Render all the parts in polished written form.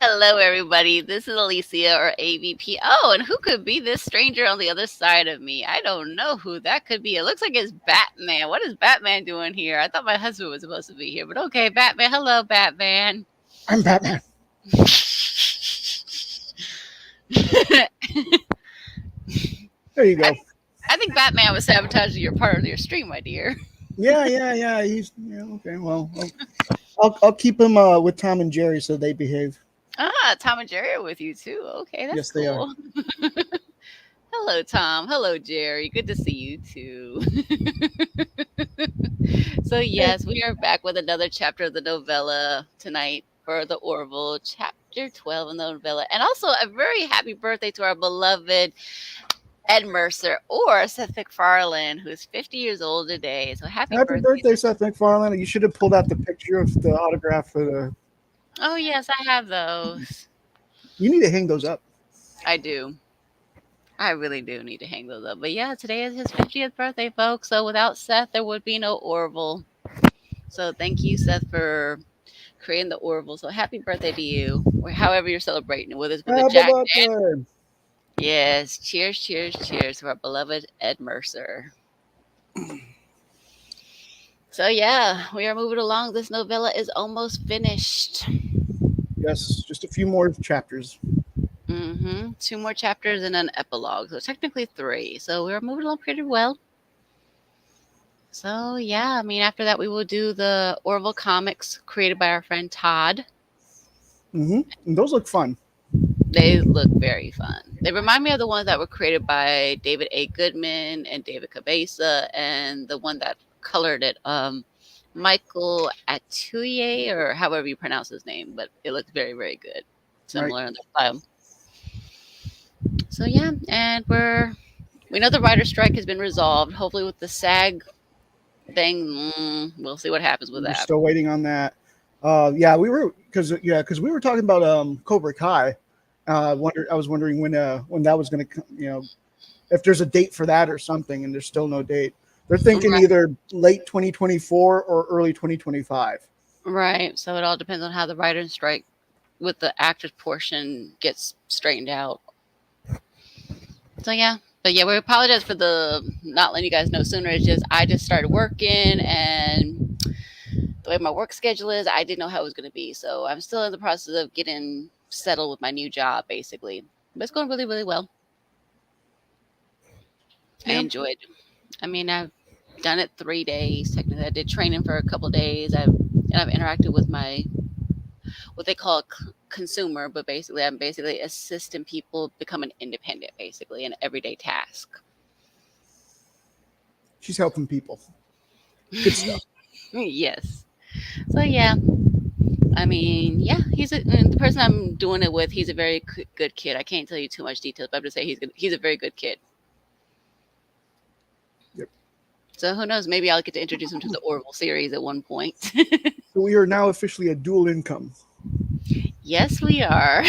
Hello, everybody. This is Alicia or AVP. Oh, and who could be this stranger on the other side of me? I don't know who that could be. It looks like it's Batman. What is Batman doing here? I thought my husband was supposed to be here, but okay, Batman. Hello, Batman. I'm Batman. I, There you go. I think Batman was sabotaging your part of your stream, my dear. Yeah. He's okay. Well, I'll keep him with Tom and Jerry so they behave. Ah, Tom and Jerry are with you too. Okay, that's Yes, they are. cool. Hello, Tom. Hello, Jerry. Good to see you too. So, Hey, yes, we are back with another chapter of the novella tonight for the Orville, chapter 12 in the novella. And also a very happy birthday to our beloved Ed Mercer or Seth MacFarlane, who is 50 years old today. So, happy happy birthday. birthday, Seth MacFarlane. You should have pulled out the picture of the autograph for the. Oh, yes, I have those. You need to hang those up. I do. I really do need to hang those up. But yeah, today is his 50th birthday, folks. So, without Seth, there would be no Orville. So, thank you, Seth, for creating the Orville. So happy birthday to you, or however you're celebrating it, whether it's with a Happy Jack. birthday. Yes, cheers, cheers, cheers to our beloved Ed Mercer. So yeah, we are moving along. This novella is almost finished. Yes, just a few more chapters. Two more chapters and an epilogue, so technically three. So we're moving along pretty well. So yeah, I mean, after that we will do the Orville comics created by our friend Todd. And those look fun. They look very fun. They remind me of the ones that were created by David A. Goodman and David Cabeza, and the one that colored it, Michael Atuye, or however you pronounce his name. But it looks very, very good, Right. similar in the style. So yeah, and we know the writer's strike has been resolved. Hopefully, with the SAG thing, we'll see what happens with We're that. still waiting on that. Yeah, because we were talking about Cobra Kai. I was wondering when that was going to, if there's a date for that or something, and there's still no date. They're thinking Right. either late 2024 or early 2025. Right. So it all depends on how the writer's strike with the actors portion gets straightened out. So yeah. But yeah, we apologize for the not letting you guys know sooner. It's just I just started working, and the way my work schedule is, I didn't know how it was going to be. So I'm still in the process of getting settled with my new job, basically. But it's going really, really well. I Yeah. enjoy it. I mean, I've done it 3 days. Technically, I did training for a couple days. I've interacted with my what they call consumer, but basically, I'm basically assisting people become an independent, basically, an everyday task. She's helping people. Good stuff. Yes. So yeah, I mean, yeah, and the person I'm doing it with. He's a very good kid. I can't tell you too much details, but I'm just saying he's a very good kid. Yep. So who knows? Maybe I'll get to introduce him to the Orville series at one point. So we are now officially a dual income. Yes, we are.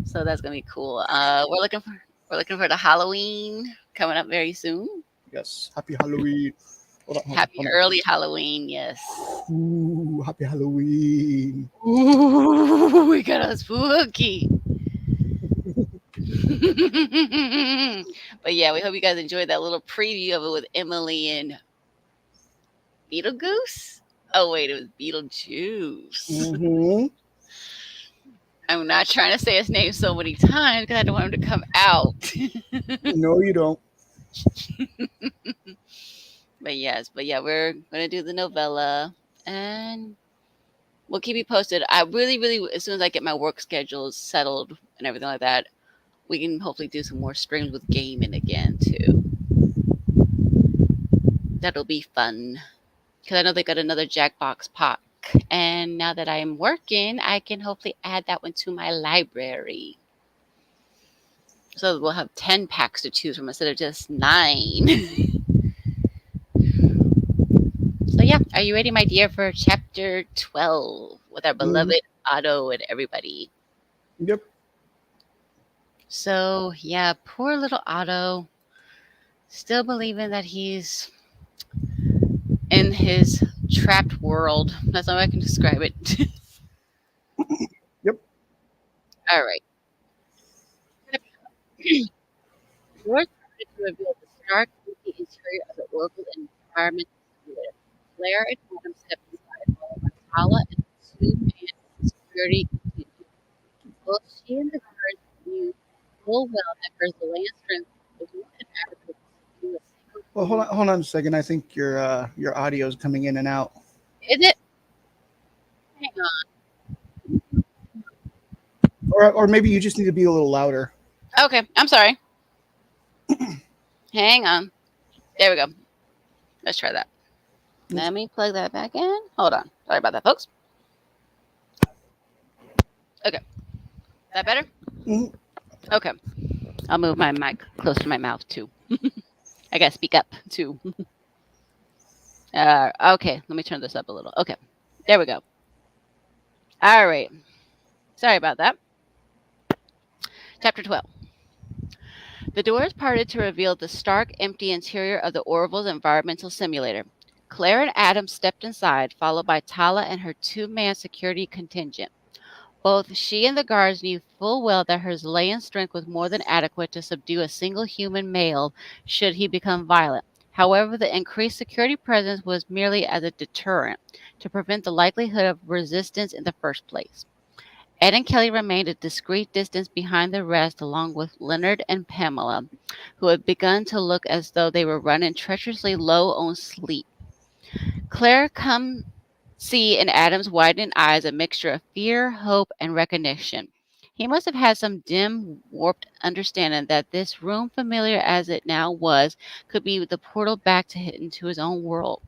So that's gonna be cool. We're looking for the Halloween coming up very soon. Yes. Happy Halloween. Happy Hold early Halloween, yes. on. Ooh, happy Halloween. Ooh, we got a spooky. But yeah, we hope you guys enjoyed that little preview of it with Emily and Beetlegoose. Oh wait, it was Beetlejuice. Hmm. I'm not trying to say his name so many times because I don't want him to come out. No, you don't. But yes, but yeah, we're gonna do the novella, and we'll keep you posted. I really, really, as soon as I get my work schedule settled and everything like that, we can hopefully do some more streams with gaming again too. That'll be fun because I know they got another Jackbox pack, and now that I'm working, I can hopefully add that one to my library. So we'll have 10 packs to choose from instead of just 9. So yeah, are you ready, my dear, for chapter 12 with our Mhm. beloved Otto and everybody? Yep. So yeah, poor little Otto, still believing that he's in his trapped world. That's how I can describe it. All right. Doors started to reveal the stark, empty interior of the Orville environment simulator. Claire and Adam stepped inside, followed by Tala and the two-man security contingent. Both she and the guards knew full well that her Zealand strength was more than adequate to subdue a single Well, human. hold on a second. I think your audio is coming in and out, Is it? Hang or maybe you just need to be a little louder. on. Okay, I'm sorry. Hang on. There we go. Let's try that. Let me plug that back in. Hold on. Sorry about that, folks. Okay. That better? Mhm. Okay. I'll move my mic close to my mouth too. I gotta speak up too. Okay, let me turn this up a little. Okay, there we go. All right. Sorry about that. Chapter 12. The doors parted to reveal the stark, empty interior of the Orville's environmental simulator. Claire and Adam stepped inside, followed by Tala and her two-man security contingent. Both she and the guards knew full well that her Zelayan strength was more than adequate to subdue a single human male should he become violent. However, the increased security presence was merely as a deterrent to prevent the likelihood of resistance in the first place. Ed and Kelly remained a discreet distance behind the rest, along with Leonard and Pamela, who had begun to look as though they were running treacherously low on sleep. Claire come see in Adam's widening eyes a mixture of fear, hope, and recognition. He must have had some dim, warped understanding that this room, familiar as it now was, could be the portal back into his own world.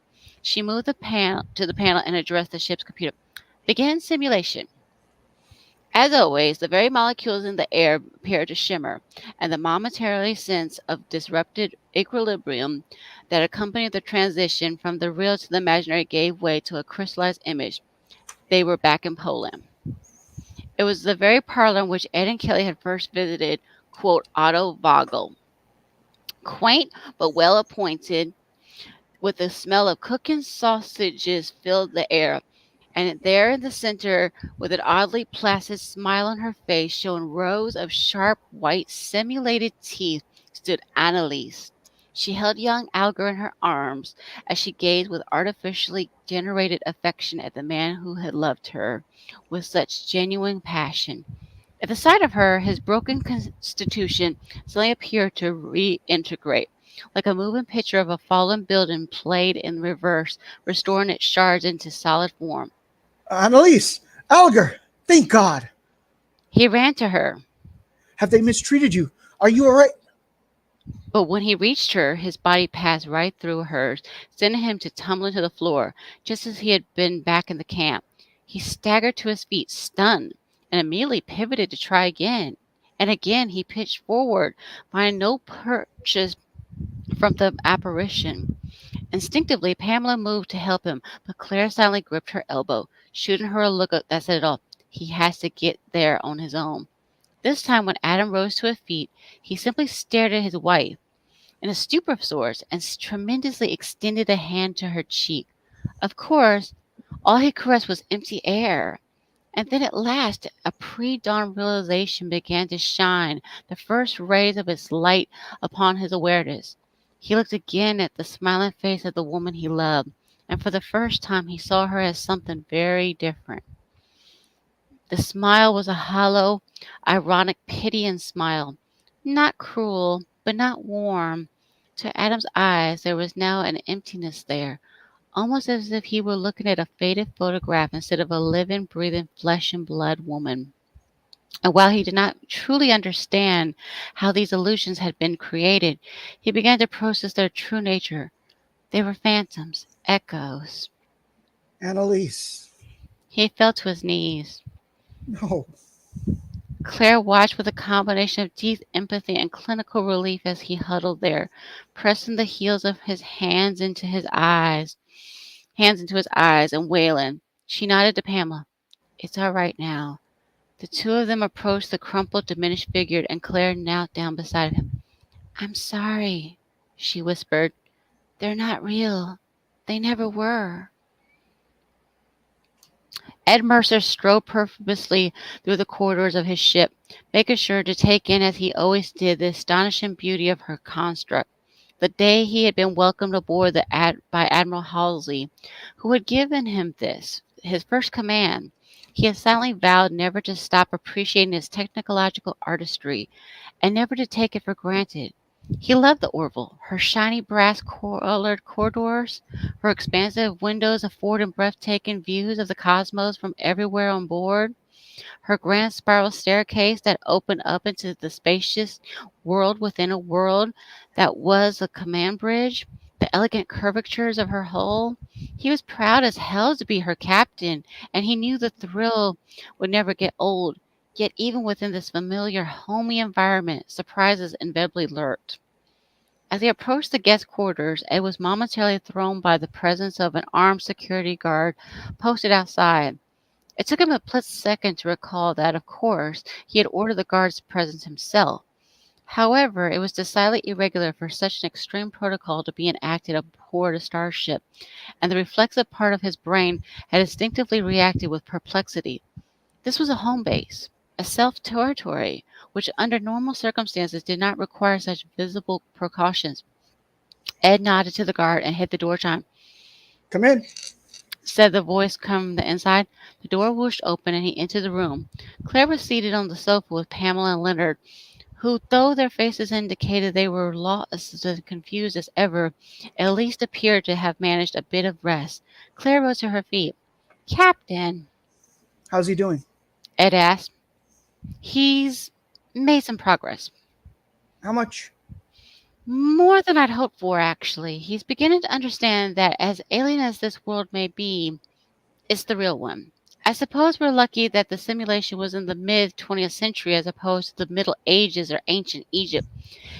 She moved to the panel and addressed the ship's computer. Begin simulation. As always, the very molecules in the air appeared to shimmer, and the momentary sense of disrupted equilibrium that accompanied the transition from the real to the imaginary gave way to a crystallized image. They were back in Poland. It was the very parlor in which Ed and Kelly had first visited, quote, Otto Vogel. Quaint but well appointed, with the smell of cooking sausages filled the air. And there in the center, with an oddly placid smile on her face, showing rows of sharp, white, simulated teeth, stood Annalise. She held young Alger in her arms as she gazed with artificially generated affection at the man who had loved her with such genuine passion. At the sight of her, his broken constitution suddenly appeared to reintegrate, like a moving picture of a fallen building played in reverse, restoring its shards into solid form. Annalise, Alger, thank God. He ran to her, Have they mistreated you? Are you all right? but when he reached her, his body passed right through hers, sending him to tumbling to the floor, just as he had been back in the camp. He staggered to his feet, stunned, and immediately pivoted to try again. And again he pitched forward, finding no purchase from the apparition. Instinctively, Pamela moved to help him, but Claire silently gripped her elbow, shooting her a look that said it all. He has to get there on his own. This time, when Adam rose to his feet, he simply stared at his wife in a stupor of sorts and tremendously extended a hand to her cheek. Of course, all he caressed was empty air. And then at last a pre-dawn realization began to shine the first rays of its light upon his awareness. He looked again at the smiling face of the woman he loved, and for the first time he saw her as something very different. The smile was a hollow, ironic, pitying smile, not cruel, but not warm. To Adam's eyes there was now an emptiness there, almost as if he were looking at a faded photograph instead of a living, breathing, flesh and blood woman. And while he did not truly understand how these illusions had been created, he began to process their true nature. They were phantoms, echoes. Annalise, He fell to his knees. no. Claire watched with a combination of deep empathy and clinical relief as he huddled there, pressing the heels of his hands into his eyes, and wailing. She nodded to Pamela. It's all right now. The two of them approached the crumpled, diminished figure, and Claire knelt down beside him. I'm sorry, she whispered. They're not real. They never were. Ed Mercer strode purposely through the corridors of his ship, making sure to take in as he always did the astonishing beauty of her construct. The day he had been welcomed aboard by Admiral Halsey, who had given him this, his first command, he had silently vowed never to stop appreciating its technological artistry and never to take it for granted. He loved the Orville, her shiny brass colored corridors, her expansive windows affording breathtaking views of the cosmos from everywhere on board, her grand spiral staircase that opened up into the spacious world within a world that was a command bridge, the elegant curvatures of her hull. He was proud as hell to be her captain, and he knew the thrill would never get old. Yet, even within this familiar, homey environment, surprises inevitably lurked. As he approached the guest quarters, Ed was momentarily thrown by the presence of an armed security guard posted outside. It took him a split second to recall that, of course, he had ordered the guard's presence himself. However, it was decidedly irregular for such an extreme protocol to be enacted aboard a starship, and the reflexive part of his brain had instinctively reacted with perplexity. This was a home base, a self territory, which under normal circumstances did not require such visible precautions. Ed nodded to the guard and hit the door chime. Come in. Said the voice from the inside. The door whooshed open and he entered the room. Claire was seated on the sofa with Pamela and Leonard, who, though their faces indicated they were lost and confused as ever, at least appeared to have managed a bit of rest. Claire rose to her feet. Captain, How's he doing? Ed asked. He's made some progress. How much? More than I'd hoped for, actually. He's beginning to understand that as alien as this world may be, it's the real one. I suppose we're lucky that the simulation was in the mid 20th century as opposed to the Middle Ages or ancient Egypt.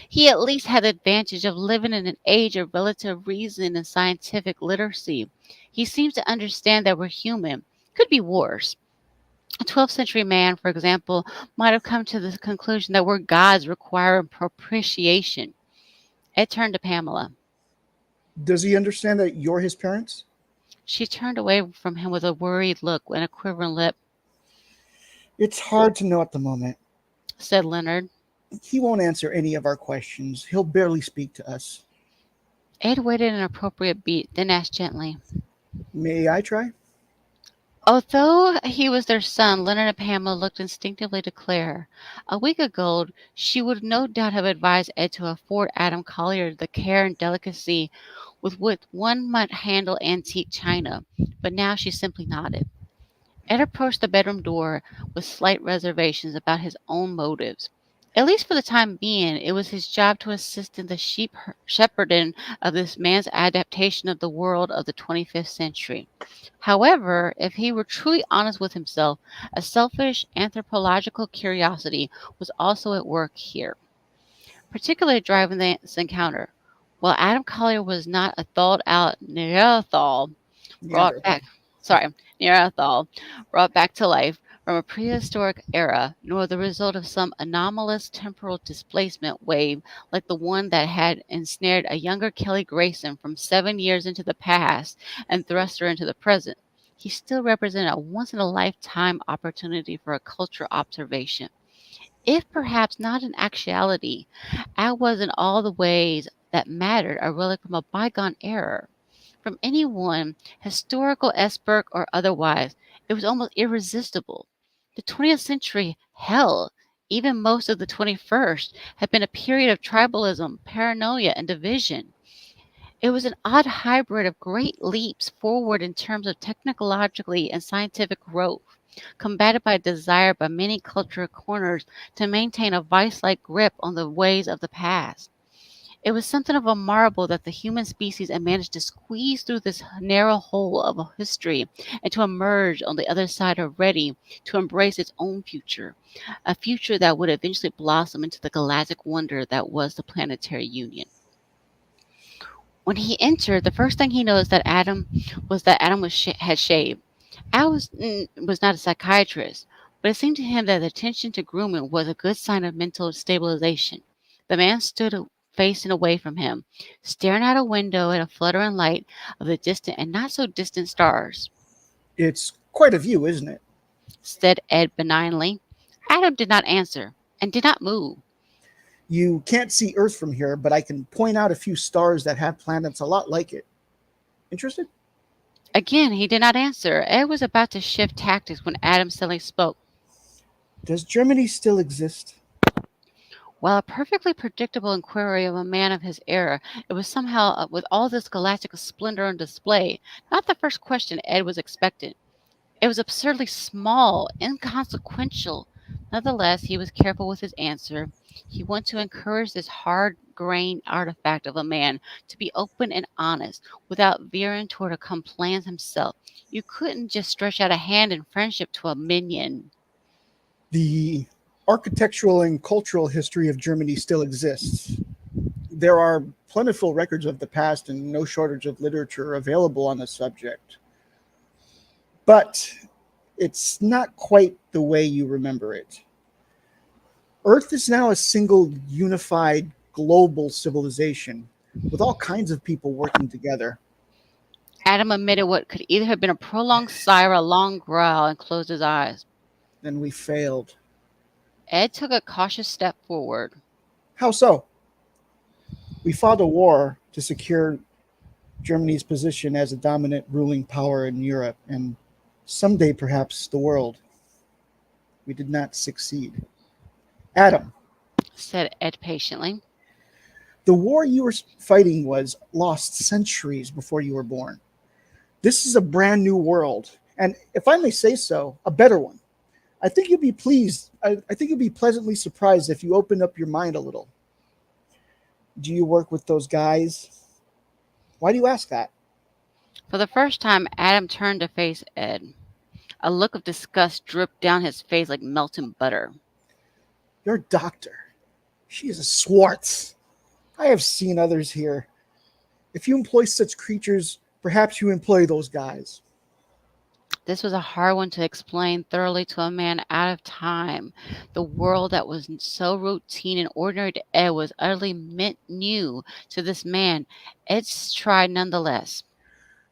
He at least had the advantage of living in an age of relative reason and scientific literacy. He seems to understand that we're human. Could be worse. A 12th century man, for example, might have come to the conclusion that we're gods requiring propitiation. Ed turned to Pamela. Does he understand that you're his parents? She turned away from him with a worried look and a quivering lip. It's hard to know at the moment. Said Leonard. He won't answer any of our questions. He'll barely speak to us. Ed waited an appropriate beat, then asked gently. May I try? Although he was their son, Leonard and Pamela looked instinctively to Claire. A week ago, she would no doubt have advised Ed to afford Adam Collier the care and delicacy with which one might handle antique china, but now she simply nodded. Ed approached the bedroom door with slight reservations about his own motives. At least for the time being, it was his job to assist in the shepherding of this man's adaptation of the world of the 25th century. However, if he were truly honest with himself, a selfish anthropological curiosity was also at work here, particularly driving this encounter. While Adam Collier was not a thawed out Neanderthal, brought back sorry, Neanderthal, brought back to life from a prehistoric era, nor the result of some anomalous temporal displacement wave like the one that had ensnared a younger Kelly Grayson from 7 years into the past and thrust her into the present. He still represented a once in a lifetime opportunity for a cultural observation. If perhaps not in actuality, Al was in all the ways that mattered a relic from a bygone era. From anyone, historical expert or otherwise, it was almost irresistible. The 20th century, hell, even most of the 21st, had been a period of tribalism, paranoia, and division. It was an odd hybrid of great leaps forward in terms of technologically and scientific growth, combated by a desire by many cultural corners to maintain a vice like grip on the ways of the past. It was something of a marvel that the human species had managed to squeeze through this narrow hole of history and to emerge on the other side ready to embrace its own future, a future that would eventually blossom into the galactic wonder that was the planetary union. When he entered, the first thing he noticed that Adam had shaved. Al was not a psychiatrist, but it seemed to him that the attention to grooming was a good sign of mental stabilization. The man stood facing away from him, staring out a window at a fluttering light of the distant and not so distant stars. It's Quite a view, isn't it? said Ed benignly. Adam did not answer and did not move. You can't see Earth from here, but I can point out a few stars that have planets a lot like it. Interested? Again, he did not answer. Ed was about to shift tactics when Adam suddenly spoke. Does Germany still exist? While a perfectly predictable inquiry of a man of his era, it was somehow, with all this galactic splendor on display, not the first question Ed was expecting. It was absurdly small, inconsequential. Nonetheless, he was careful with his answer. He wanted to encourage this hard grained artifact of a man to be open and honest without veering toward a complaint himself. You couldn't just stretch out a hand in friendship to a minion. The architectural and cultural history of Germany still exists. There are plentiful records of the past and no shortage of literature available on the subject. But it's not quite the way you remember it. Earth is now a single, unified, global civilization with all kinds of people working together. Adam emitted what could either have been a prolonged sigh or a long growl and closed his eyes. Then we failed. Ed took a cautious step forward. How so? We fought a war to secure Germany's position as a dominant ruling power in Europe and someday perhaps the world. We did not succeed. Adam, Said Ed patiently. the war you were fighting was lost centuries before you were born. This is a brand new world, and if I may say so, a better one. I think you'll be pleased. I think you'll be pleasantly surprised if you open up your mind a little. Do you work with those guys? Why do you ask that? For the first time, Adam turned to face Ed. A look of disgust dripped down his face like melting butter. Your doctor. She is a Swartz. I have seen others here. If you employ such creatures, perhaps you employ those guys. This was a hard one to explain thoroughly to a man out of time. The world that was so routine and ordinary to Ed was utterly new to this man. Ed tried nonetheless.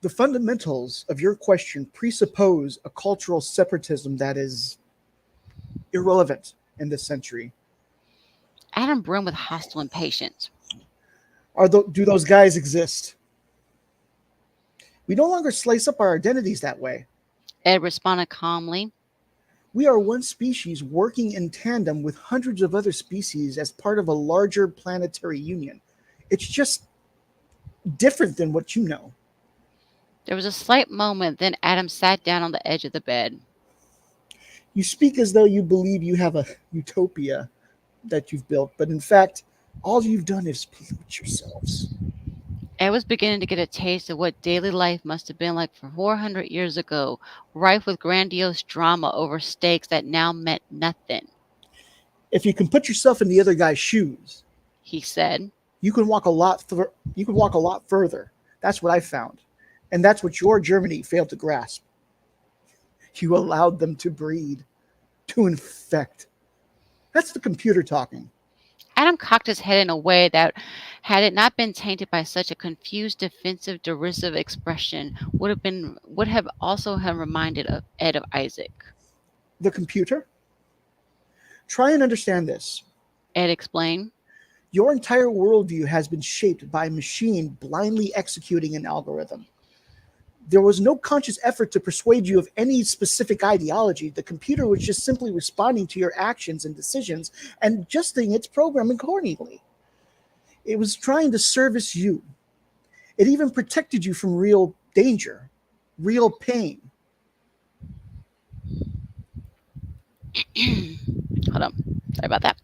The fundamentals of your question presuppose a cultural separatism that is irrelevant in this century. Adam brimmed with hostile impatience. Do those guys exist? We no longer slice up our identities that way. Ed responded calmly. We are one species working in tandem with hundreds of other species as part of a larger planetary union. It's just different than what you know. There was a slight moment, then Adam sat down on the edge of the bed. You speak as though you believe you have a utopia that you've built, but in fact, all you've done is pollute yourselves. Ed was beginning to get a taste of what daily life must have been like for 400 years ago, rife with grandiose drama over stakes that now meant nothing. If you can put yourself in the other guy's shoes, He said. you can walk a lot. You can walk a lot further. That's what I found, and that's what your Germany failed to grasp. You allowed them to breed, to infect. That's the computer talking. Adam cocked his head in a way that, had it not been tainted by such a confused, defensive, derisive expression, would have also have reminded of Ed of Isaac. The computer? Try and understand this. Ed explained. Your entire worldview has been shaped by a machine blindly executing an algorithm. There was no conscious effort to persuade you of any specific ideology. The computer was just simply responding to your actions and decisions and adjusting its programming accordingly. It was trying to service you. It even protected you from real danger, real pain. Hold on. Sorry about that.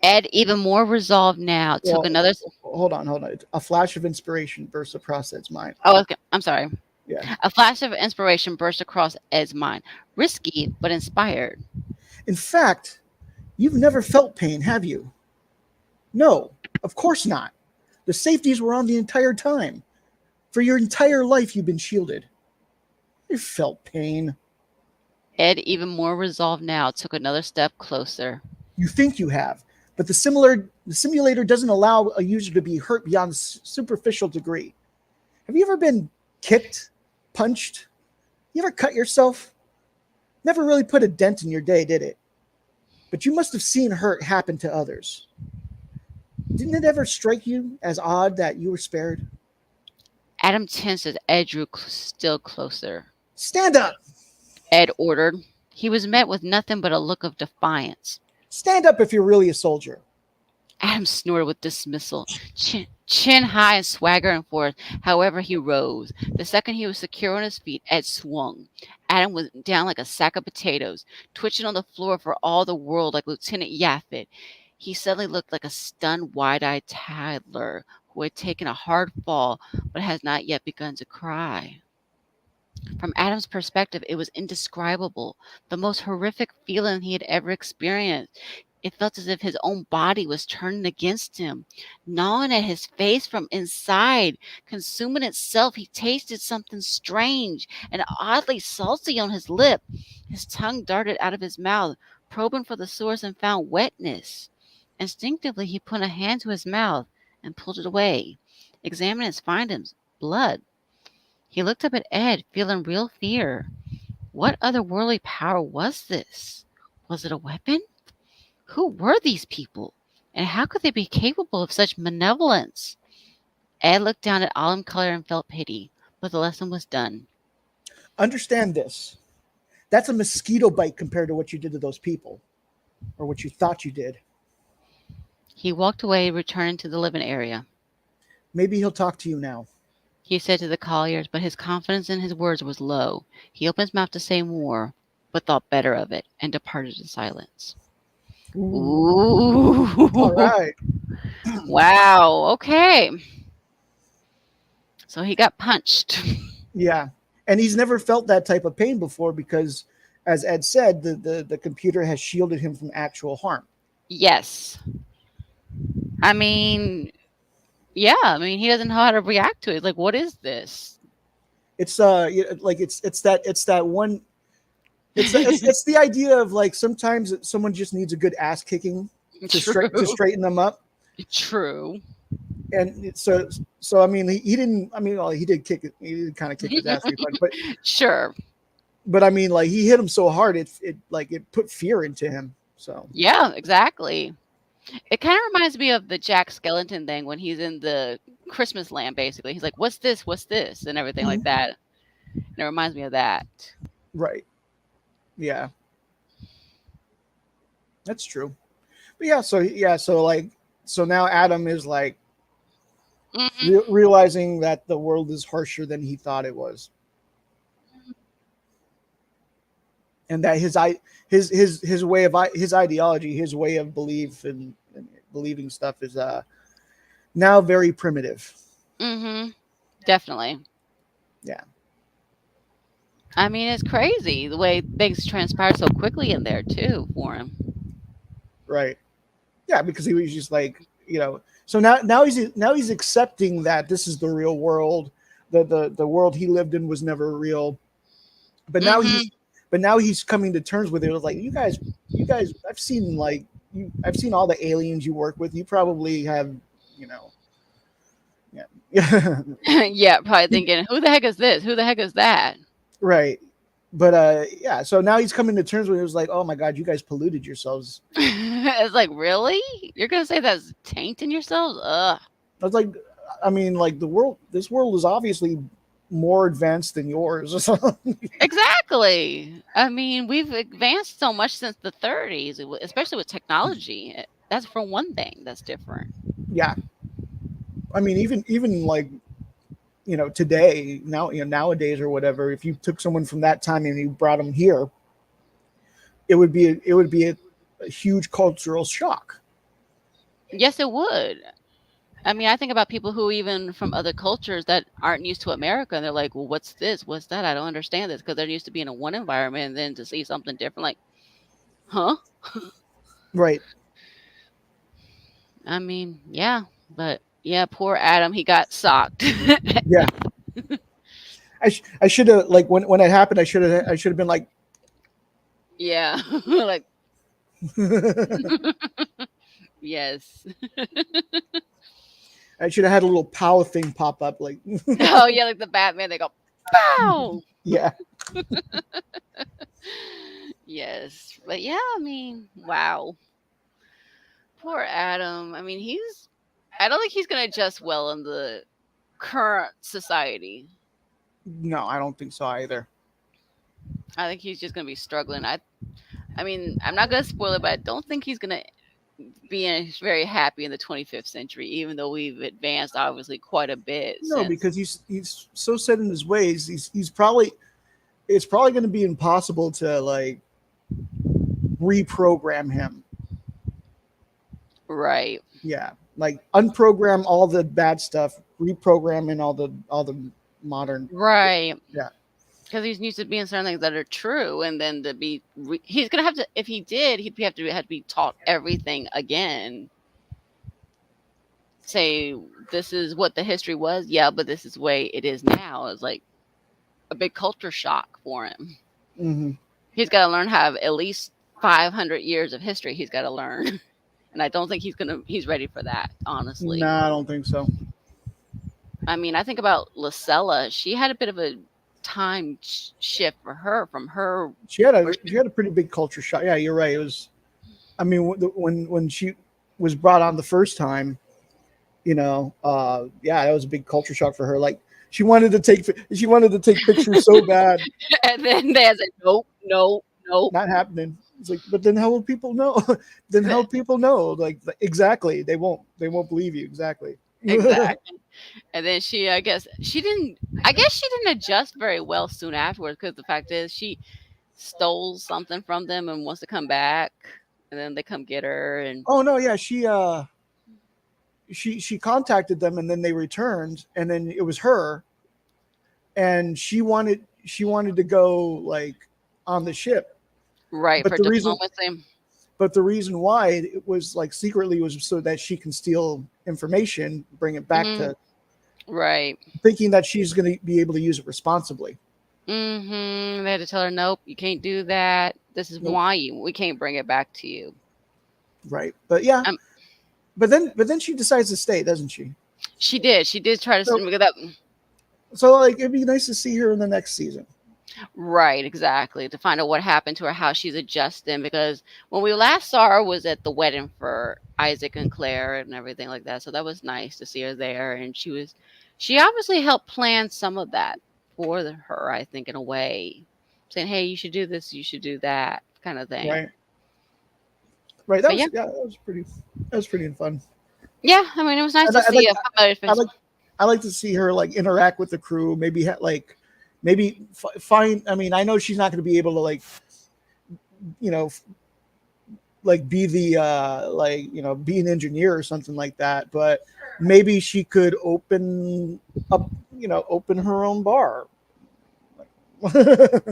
Ed, even more resolved now, took Well, another. hold on. A flash of inspiration burst across Ed's mind. Oh, okay. I'm sorry. Yeah. A flash of inspiration burst across Ed's mind. Risky, but inspired. In fact, you've never felt pain, have you? No, of course not. The safeties were on the entire time. For your entire life, you've been shielded. You felt pain. Ed, even more resolved now, took another step closer. You think you have, but the simulator doesn't allow a user to be hurt beyond a superficial degree. Have you ever been kicked, punched, You ever cut yourself? Never really put a dent in your day, did it? But you must have seen hurt happen to others. Didn't it ever strike you as odd that you were spared? Adam tensed as Ed drew still closer. Stand up! Ed ordered. He was met with nothing but a look of defiance. Stand up if you're really a soldier. Adam snorted with dismissal, chin high and swaggering forth. However, he rose. The second he was secure on his feet, Ed swung. Adam was down like a sack of potatoes, twitching on the floor for all the world like Lieutenant Yaphet. He suddenly looked like a stunned, wide-eyed toddler who had taken a hard fall but has not yet begun to cry. From Adam's perspective, it was indescribable, the most horrific feeling he had ever experienced. It felt as if his own body was turning against him, gnawing at his face from inside, consuming itself. He tasted something strange and oddly salty on his lip. His tongue darted out of his mouth, probing for the source and found wetness. Instinctively, he put a hand to his mouth and pulled it away, examining his findings. Blood. He looked up at Ed, feeling real fear. What otherworldly power was this? Was it a weapon? Who were these people? And how could they be capable of such malevolence? Ed looked down at Autumn Color and felt pity, but the lesson was done. Understand this. That's a mosquito bite compared to what you did to those people, or what you thought you did. He walked away, returning to the living area. Maybe he'll talk to you now. He said to the colliers, but his confidence in his words was low. He opened his mouth to say more, but thought better of it and departed in silence. Ooh. All right. Wow. Okay. So he got punched. Yeah. And he's never felt that type of pain before because, as Ed said, the computer has shielded him from actual harm. Yes. I mean, yeah. I mean, he doesn't know how to react to it. Like, what is this? It's like it's that one. It's the idea of like sometimes someone just needs a good ass kicking to straighten them up. True. And so I mean he didn't. I mean, well, he did kick it. He did kind of kick his ass, but sure. But I mean, like he hit him so hard, it put fear into him. So yeah, exactly. It kind of reminds me of the Jack Skellington thing when he's in the Christmas land. Basically, he's like, "What's this? What's this?" and everything like that. And it reminds me of that. Right. Yeah. That's true. But yeah, so now Adam is like realizing that the world is harsher than he thought it was. And that his way of his ideology, his way of belief and believing stuff is now very primitive. Definitely. Yeah. I mean, it's crazy the way things transpired so quickly in there too for him. Right. Yeah, because he was just like, so now he's accepting that this is the real world. The world he lived in was never real. But now he's coming to terms with it. It was like, you guys I've seen all the aliens you work with. You probably have, yeah. Yeah, probably thinking, who the heck is this? Who the heck is that? Right. But yeah, so now he's coming to terms with it. It was like, oh my God, you guys polluted yourselves. It's like, really? You're gonna say that's tainting yourselves? Ugh. I was like, I mean, like this world is obviously more advanced than yours. Exactly. I mean, we've advanced so much since the 30s, especially with technology. That's for one thing that's different. Yeah. I mean, even like, today, nowadays or whatever, if you took someone from that time and you brought them here, it would be a huge cultural shock. Yes, it would. I mean, I think about people who even from other cultures that aren't used to America, and they're like, well, what's this? What's that? I don't understand this, because they're used to being in one environment, and then to see something different, like, huh? Right. I mean, yeah, but yeah, poor Adam, he got socked. Yeah. I should have, like, when it happened, I should have been like, yeah, like, yes. I should have had a little pow thing pop up, like. Oh yeah, like the Batman. They go, pow. Yeah. Yes. But yeah, I mean, wow. Poor Adam. I mean, I don't think he's going to adjust well in the current society. No, I don't think so either. I think he's just going to be struggling. I mean, I'm not going to spoil it, but I don't think he's going to be very happy in the 25th century, even though we've advanced obviously quite a bit No, since. because he's so set in his ways. He's probably it's probably going to be impossible to like reprogram him. Right. Yeah, like unprogram all the bad stuff, reprogram in all the modern. Right. Yeah. Because he's used to being certain things that are true, and then to be, he's gonna have to. If he did, have to be taught everything again. Say this is what the history was, yeah, but this is the way it is now. It's like a big culture shock for him. Hmm. He's got to learn how at least 500 years of history. He's got to learn, and I don't think He's ready for that, No, honestly. I don't think so. I mean, I think about Lacella. She had a bit of a time shift for her from her. She had a pretty big culture shock. Yeah, you're right. It was. I mean, when she was brought on the first time, yeah, that was a big culture shock for her. Like she wanted to take pictures so bad. And then there's a nope, nope, nope. Not happening. It's like, but then how will people know? Then how will people know? Like exactly, they won't believe you exactly. Exactly. And then I guess she didn't. I guess she didn't adjust very well soon afterwards because the fact is she stole something from them and wants to come back, and then they come get her. And Oh no, yeah, she contacted them and then they returned and then it was her and she wanted to go like on the ship. right But for the reason diplomacy. but the reason why it was like secretly was so that she can steal information, bring it back Hmm. to Right. thinking that she's going to be able to use it responsibly. They had to tell her, nope, you can't do that. This is Nope. why we can't bring it back to you. Right. But yeah, Um, but then she decides to stay, doesn't she? she did. She did try to So make that. so like it'd be nice to see her in the next season. Right, exactly. To find out what happened to her, how she's adjusting. Because when we last saw her was at the wedding for Isaac and Claire and everything like that. So that was nice to see her there. And she obviously helped plan some of that for her, I think, in a way. Saying, hey, you should do this, you should do that, kind of thing. Right. Right. But yeah, That was pretty fun. yeah, I mean, it was nice I'd, to I'd see like a familiar I face. like I like to see her like interact with the crew. Maybe maybe find. I mean, I know she's not going to be able to like you know like be the be an engineer or something like that. But maybe she could open her own bar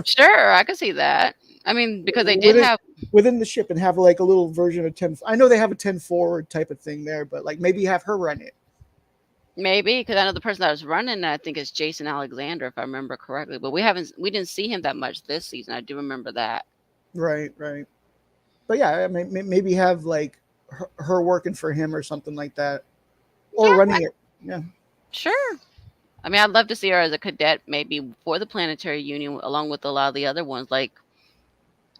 Sure, I could see that. I mean, because they did within have. within the ship and have like a little version of 10. I know they have a 10 forward type of thing there, but like maybe have her run it. Maybe because I know the person that was running, I think is Jason Alexander, if I remember correctly. But we didn't see him that much this season. I do remember that. Right, right. But yeah, I mean, maybe have like her working for him or something like that, or Yeah, running it. Yeah, sure. I mean, I'd love to see her as a cadet, maybe for the Planetary Union, along with a lot of the other ones like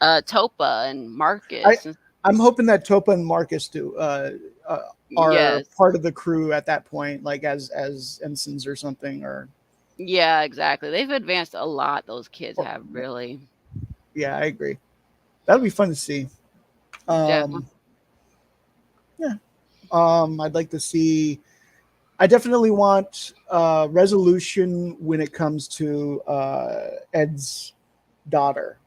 Topa and I Marcus. And, I'm hoping that Topa and Marcus are yes, part of the crew at that point, like as ensigns or something. Or yeah, exactly. They've advanced a lot. Those kids or- have really, yeah, I agree. That'll be fun to see. definitely. Um, yeah, I'd like to see. I definitely want resolution when it comes to Ed's daughter.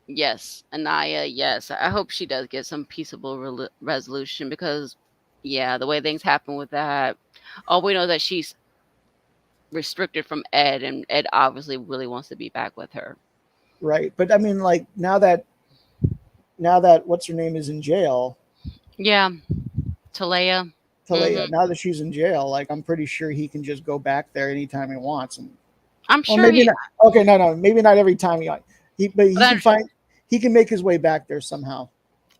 Yes, Anaya. Yes, I hope she does get some peaceable resolution because, yeah, the way things happen with that. All we know that she's restricted from Ed, and Ed obviously really wants to be back with her. Right. But I mean, like now that what's her name is in jail, Yeah, Talea. Hmm. Talia. Now that she's in jail, like I'm pretty sure he can just go back there anytime he wants. And I'm well, sure maybe he. not. Okay, no, maybe not every time but But he can make his way back there somehow.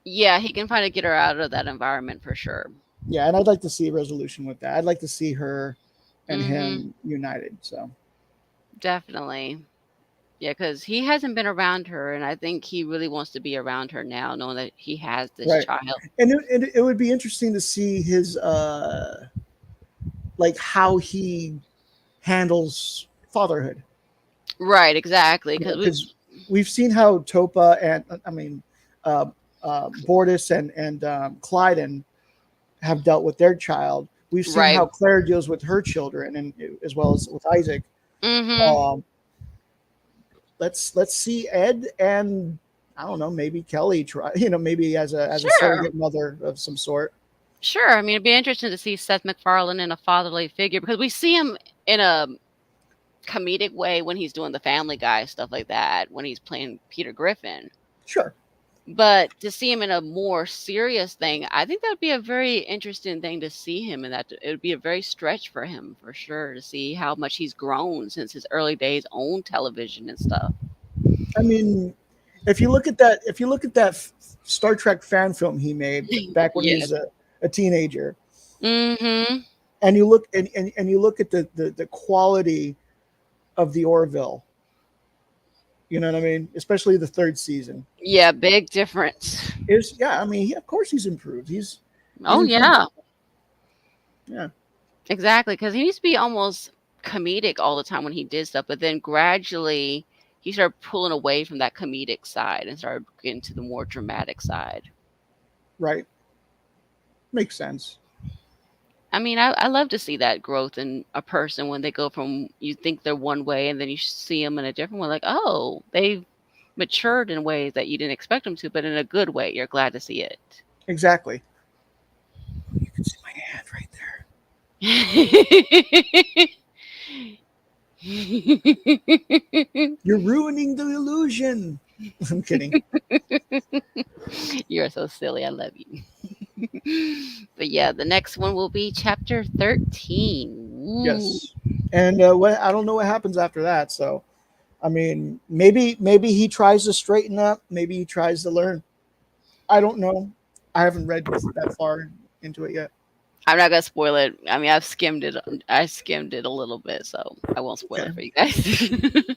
yeah, he can finally get her out of that environment for sure. Yeah, and I'd like to see a resolution with that. I'd like to see her and Hmm. him united. So Definitely. Yeah, because he hasn't been around her, and I think he really wants to be around her now, knowing that he has this Right. child. And it would be interesting to see his like how he handles fatherhood. Right, exactly. You know, Because we, because we've seen how Topa and I mean uh, Bordis and Clyden have dealt with their child. We've seen right. how Claire deals with her children, and as well as with Isaac. Mm-hmm. Um, let's see Ed and I don't know, maybe Kelly try, maybe as a Sure. surrogate mother of some sort. Sure. I mean, it'd be interesting to see Seth MacFarlane in a fatherly figure because we see him in a comedic way when he's doing the Family Guy stuff like that, when he's playing Peter Griffin. Sure. But to see him in a more serious thing, I think that would be a very interesting thing to see him in that. It would be a very stretch for him for sure to see how much he's grown since his early days on television and stuff. I mean, if you look at that Star Trek fan film he made back when he Yes. was a teenager, Mm-hmm. and you look and you look at the quality of the Orville, you know what I mean? Especially the third season. Yeah, big difference. Is yeah, I mean, of course he's improved. He's Oh improved. yeah, Yeah, exactly. Because he used to be almost comedic all the time when he did stuff, but then gradually he started pulling away from that comedic side and started getting to the more dramatic side. right. Makes sense. I mean, I love to see that growth in a person when they go from you think they're one way and then you see them in a different one. Like, oh, they've matured in ways that you didn't expect them to, but in a good way. You're glad to see it. Exactly. You can see my hand right there. You're ruining the illusion. I'm kidding. You're so silly. I love you. But yeah, the next one will be chapter 13. Ooh. Yes. And what I don't know what happens after that. So, I mean, maybe he tries to straighten up. Maybe he tries to learn. I don't know. I haven't read that far into it yet. I'm not gonna spoil it. I mean, I've skimmed it. I skimmed it a little bit, so I won't spoil Okay. it for you guys.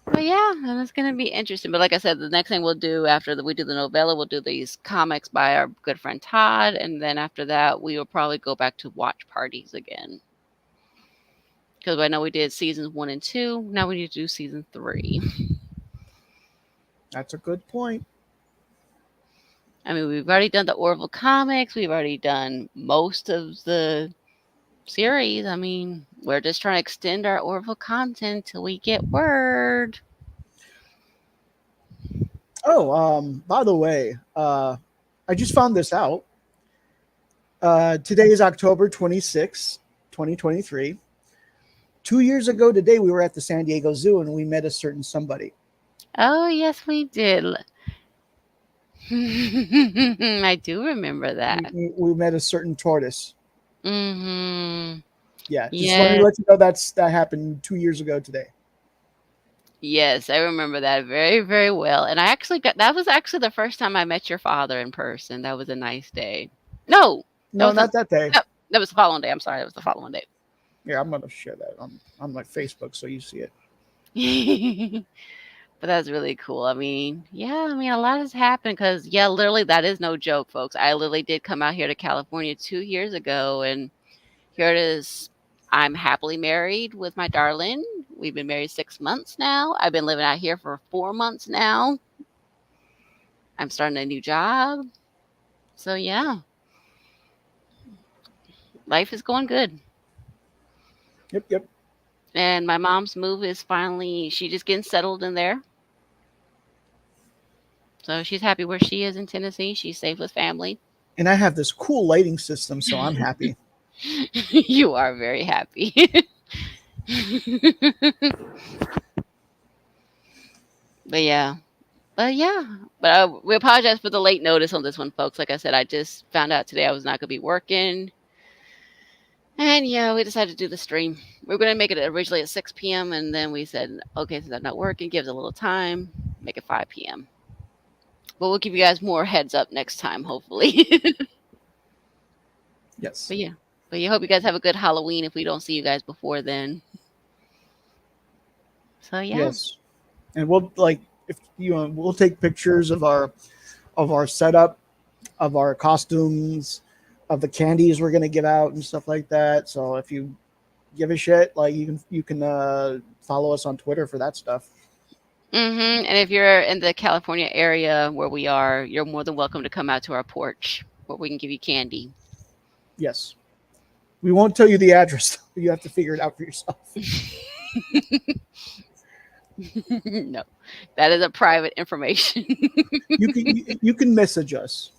But yeah, and it's gonna be interesting. But like I said, the next thing we'll do after we do the novella, we'll do these comics by our good friend Todd, and then after that, we will probably go back to watch parties again. Because I know we did seasons 1 and 2. Now we need to do season 3. That's a good point. I mean, we've already done the Orville comics. We've already done most of the series. I mean, we're just trying to extend our Orville content till we get word. Oh, by the way, I just found this out. Today is October 26th, 2023. 2 years ago today, we were at the San Diego Zoo and we met a certain somebody. Oh, yes, we did. I do remember that. We met a certain tortoise. Mm-hmm. Yeah, just wanted to Yes. let you know that happened 2 years ago today. Yes, I remember that very, very well. And I actually got that was actually the first time I met your father in person. That was a nice day. No, that No, was the not that day. no, that was the following day. I'm sorry, that was the following day. Yeah, I'm gonna share that on my Facebook so you see it. But that's really cool. I mean, yeah, I mean, a lot has happened because, yeah, literally, that is no joke, folks. I literally did come out here to California 2 years ago, and here it is. I'm happily married with my darling. We've been married 6 months now. I've been living out here for 4 months now. I'm starting a new job. So, yeah, life is going good. Yep, yep. And my mom's move is finally, she just getting settled in there. So she's happy where she is in Tennessee. She's safe with family. And I have this cool lighting system, so I'm happy. You are very happy. But yeah. But we apologize for the late notice on this one, folks. Like I said, I just found out today I was not going to be working. And yeah, we decided to do the stream. We were going to make it originally at 6 p.m. And then we said, okay, since I'm not working, give it a little time, make it 5 p.m. But we'll give you guys more heads up next time, hopefully. Yes. But yeah. But yeah, hope you guys have a good Halloween if we don't see you guys before then. So yeah. Yes, and we'll like if you we'll take pictures of our setup, of our costumes, of the candies we're gonna give out and stuff like that. So if you give a shit, like you can follow us on Twitter for that stuff. And if you're in the California area where we are, you're more than welcome to come out to our porch where we can give you candy. Yes, we won't tell you the address. You have to figure it out for yourself. No, that is a private information. You can message us.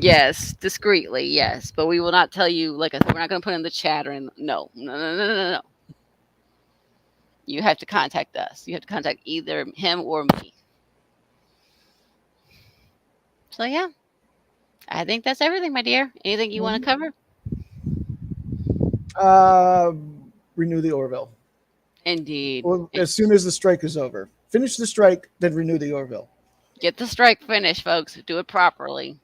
Yes, discreetly, yes, but we will not tell you. Like I said, we're not going to put in the chat or in. No, no, no, no, no, no. You have to contact us. You have to contact either him or me. So yeah, I think that's everything, my dear. Anything you want to cover? Uh, renew the Orville. Indeed. Well, as soon as the strike is over, finish the strike, then renew the Orville. Get the strike finished, folks. Do it properly.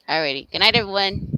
Alrighty. Good night, everyone.